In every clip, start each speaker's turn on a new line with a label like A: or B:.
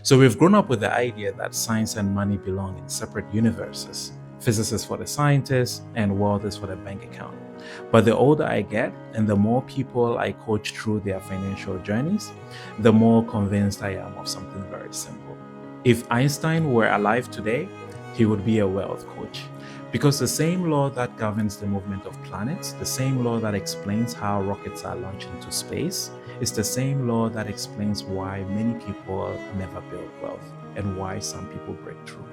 A: So we've grown up with the idea that science and money belong in separate universes. Physics is for the scientists and wealth is for the bank account. But the older I get and the more people I coach through their financial journeys, the more convinced I am of something very simple. If Einstein were alive today, he would be a wealth coach. Because the same law that governs the movement of planets, the same law that explains how rockets are launched into space, is the same law that explains why many people never build wealth and why some people break through.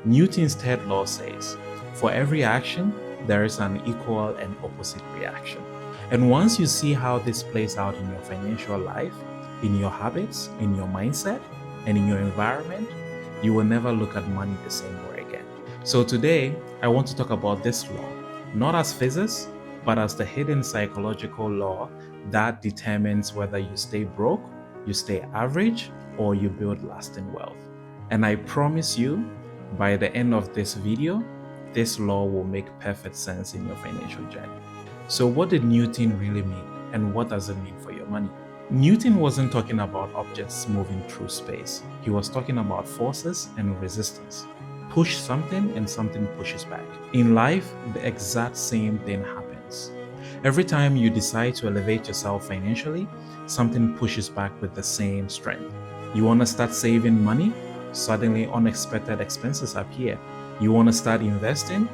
A: Newton's third law says, for every action, there is an equal and opposite reaction. And once you see how this plays out in your financial life, in your habits, in your mindset, and in your environment, you will never look at money the same way again. So today, I want to talk about this law, not as physics, but as the hidden psychological law that determines whether you stay broke, you stay average, or you build lasting wealth. And I promise you, by the end of this video, this law will make perfect sense in your financial journey. So what did Newton really mean, and what does it mean for your money? Newton wasn't talking about objects moving through space. He was talking about forces and resistance. Push something and something pushes back. In life, the exact same thing happens. Every time you decide to elevate yourself financially, something pushes back with the same strength. You want to start saving money? Suddenly unexpected expenses appear. You want to start investing?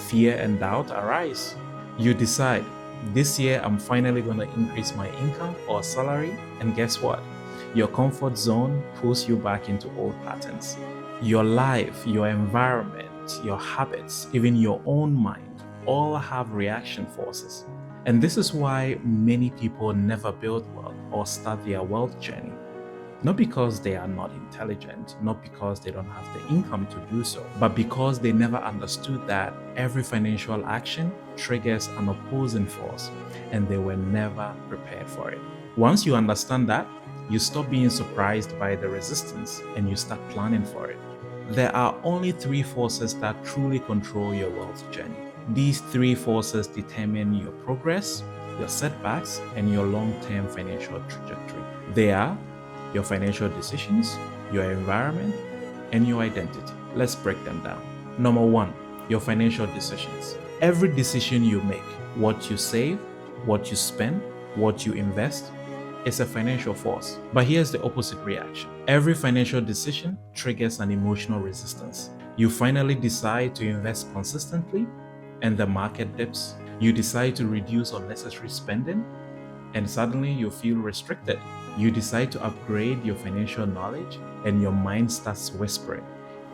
A: Fear and doubt arise. You decide, this year I'm finally going to increase my income or salary, and guess what? Your comfort zone pulls you back into old patterns. Your life, your environment, your habits, even your own mind, all have reaction forces. And this is why many people never build wealth or start their wealth journey. Not because they are not intelligent, not because they don't have the income to do so, but because they never understood that every financial action triggers an opposing force, and they were never prepared for it. Once you understand that, you stop being surprised by the resistance and you start planning for it. There are only three forces that truly control your wealth journey. These three forces determine your progress, your setbacks, and your long-term financial trajectory. They are your financial decisions, your environment, and your identity. Let's break them down. Number one, your financial decisions. Every decision you make, what you save, what you spend, what you invest, is a financial force. But here's the opposite reaction. Every financial decision triggers an emotional resistance. You finally decide to invest consistently, and the market dips. You decide to reduce unnecessary spending, and suddenly you feel restricted. You decide to upgrade your financial knowledge, and your mind starts whispering,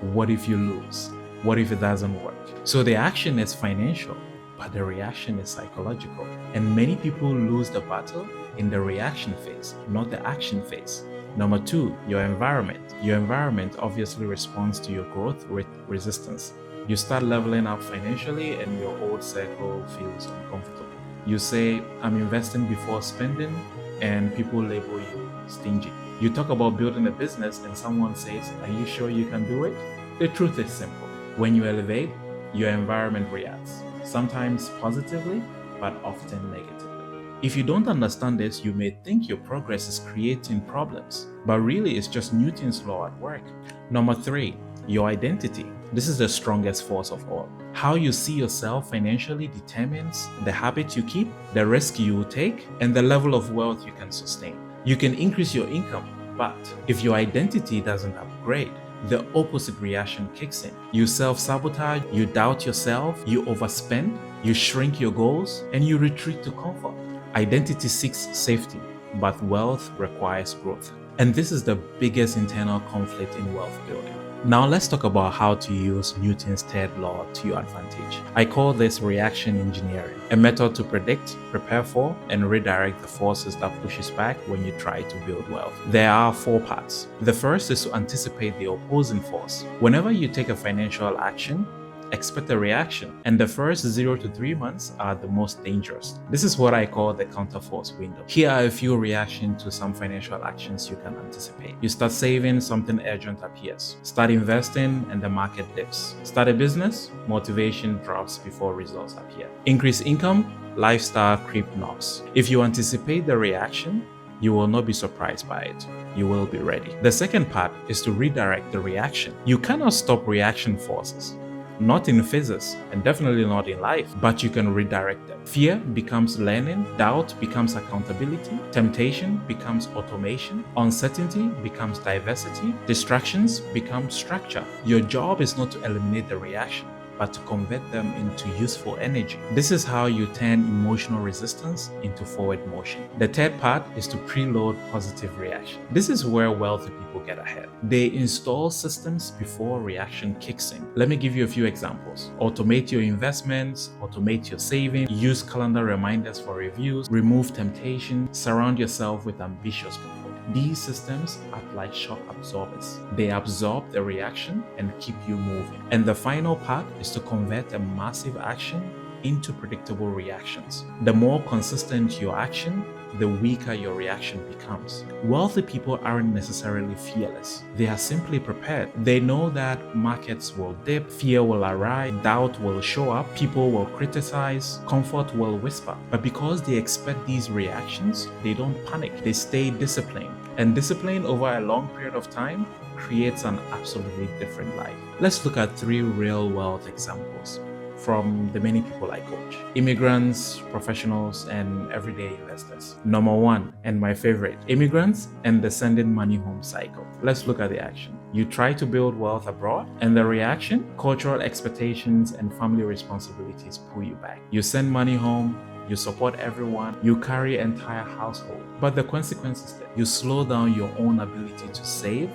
A: what if you lose? What if it doesn't work? So the action is financial, but the reaction is psychological. And many people lose the battle in the reaction phase, not the action phase. Number two, your environment. Your environment obviously responds to your growth with resistance. You start leveling up financially, and your old circle feels uncomfortable. You say, I'm investing before spending, and people label you stingy. You talk about building a business and someone says, are you sure you can do it? The truth is simple. When you elevate, your environment reacts, sometimes positively, but often negatively. If you don't understand this, you may think your progress is creating problems, but really it's just Newton's law at work. Number three, your identity. This is the strongest force of all. How you see yourself financially determines the habits you keep, the risk you take, and the level of wealth you can sustain. You can increase your income, but if your identity doesn't upgrade, the opposite reaction kicks in. You self-sabotage, you doubt yourself, you overspend, you shrink your goals, and you retreat to comfort. Identity seeks safety, but wealth requires growth. And this is the biggest internal conflict in wealth building. Now let's talk about how to use Newton's third law to your advantage. I call this reaction engineering, a method to predict, prepare for, and redirect the forces that pushes back when you try to build wealth. There are four parts. The first is to anticipate the opposing force. Whenever you take a financial action, expect a reaction, and the first 0 to 3 months are the most dangerous. This is what I call the counterforce window. Here are a few reactions to some financial actions you can anticipate. You start saving, something urgent appears. Start investing, and the market dips. Start a business, motivation drops before results appear. Increase income, lifestyle creep knocks. If you anticipate the reaction, You will not be surprised by it. You will be ready. The second part is to redirect the reaction. You cannot stop reaction forces. Not in physics and definitely not in life, but you can redirect them. Fear becomes learning, doubt becomes accountability, temptation becomes automation, uncertainty becomes diversity, distractions become structure. Your job is not to eliminate the reaction, but to convert them into useful energy. This is how you turn emotional resistance into forward motion. The third part is to preload positive reaction. This is where wealthy people get ahead. They install systems before reaction kicks in. Let me give you a few examples. Automate your investments, automate your saving, use calendar reminders for reviews, remove temptation, surround yourself with ambitious people. These systems act like shock absorbers. They absorb the reaction and keep you moving. And the final part is to convert a massive action into predictable reactions. The more consistent your action, the weaker your reaction becomes. Wealthy people aren't necessarily fearless. They are simply prepared. They know that markets will dip, fear will arise, doubt will show up, people will criticize, comfort will whisper. But because they expect these reactions, they don't panic. They stay disciplined. And discipline over a long period of time creates an absolutely different life. Let's look at 3 real world examples from the many people I coach: immigrants, professionals, and everyday investors. Number 1, and my favorite, immigrants and the sending money home cycle. Let's look at the action. You try to build wealth abroad, and the reaction, cultural expectations and family responsibilities pull you back. You send money home, you support everyone, you carry entire household. But the consequence is that you slow down your own ability to save,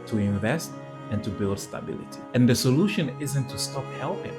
A: to invest, and to build stability. And the solution isn't to stop helping.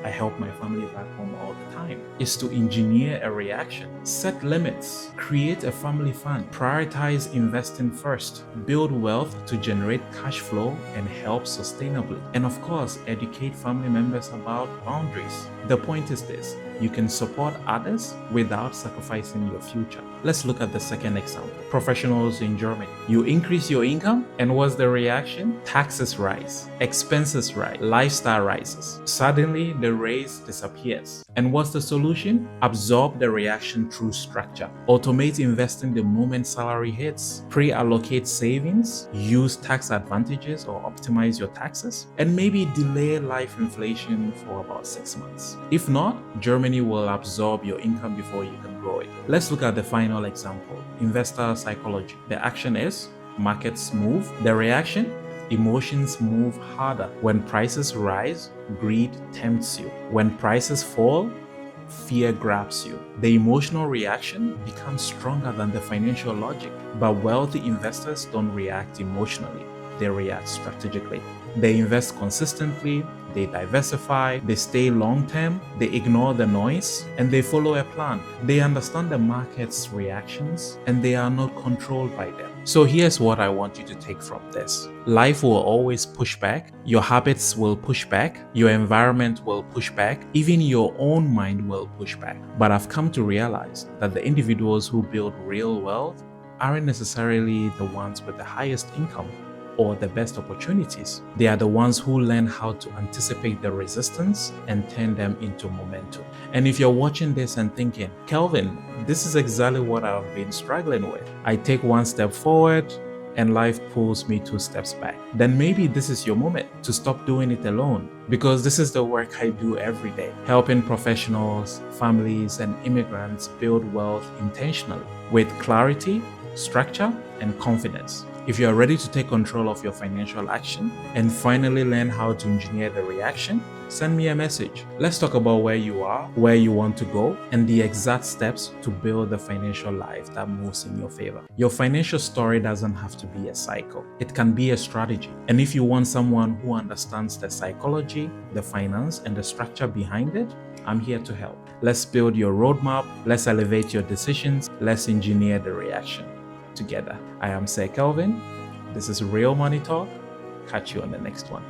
A: I help my family back home all the time. Is to engineer a reaction, set limits, create a family fund, prioritize investing first, build wealth to generate cash flow and help sustainably. And of course, educate family members about boundaries. The point is this: you can support others without sacrificing your future. Let's look at the second example. Professionals in Germany. You increase your income, and what's the reaction? Taxes rise, expenses rise, lifestyle rises. Suddenly, the raise disappears. And what's the solution? Absorb the reaction through structure. Automate investing the moment salary hits. Pre-allocate savings. Use tax advantages or optimize your taxes. And maybe delay life inflation for about 6 months. If not, Germany will absorb your income before you can grow it. Let's look at the final example: investor psychology. The action is markets move. The reaction: emotions move harder. When prices rise, greed tempts you. When prices fall, fear grabs you. The emotional reaction becomes stronger than the financial logic. But wealthy investors don't react emotionally. They react strategically. They invest consistently, they diversify, they stay long-term, they ignore the noise, and they follow a plan. They understand the market's reactions, and they are not controlled by them. So here's what I want you to take from this. Life will always push back. Your habits will push back. Your environment will push back. Even your own mind will push back. But I've come to realize that the individuals who build real wealth aren't necessarily the ones with the highest income or the best opportunities. They are the ones who learn how to anticipate the resistance and turn them into momentum. And if you're watching this and thinking, Kelvin, this is exactly what I've been struggling with. I take 1 step forward and life pulls me 2 steps back. Then maybe this is your moment to stop doing it alone, because this is the work I do every day, helping professionals, families, and immigrants build wealth intentionally with clarity, structure, and confidence. If you are ready to take control of your financial action and finally learn how to engineer the reaction, send me a message. Let's talk about where you are, where you want to go, and the exact steps to build the financial life that moves in your favor. Your financial story doesn't have to be a cycle. It can be a strategy. And if you want someone who understands the psychology, the finance, and the structure behind it, I'm here to help. Let's build your roadmap. Let's elevate your decisions. Let's engineer the reaction together. I am Sir Kelvin. This is Real Money Talk. Catch you on the next one.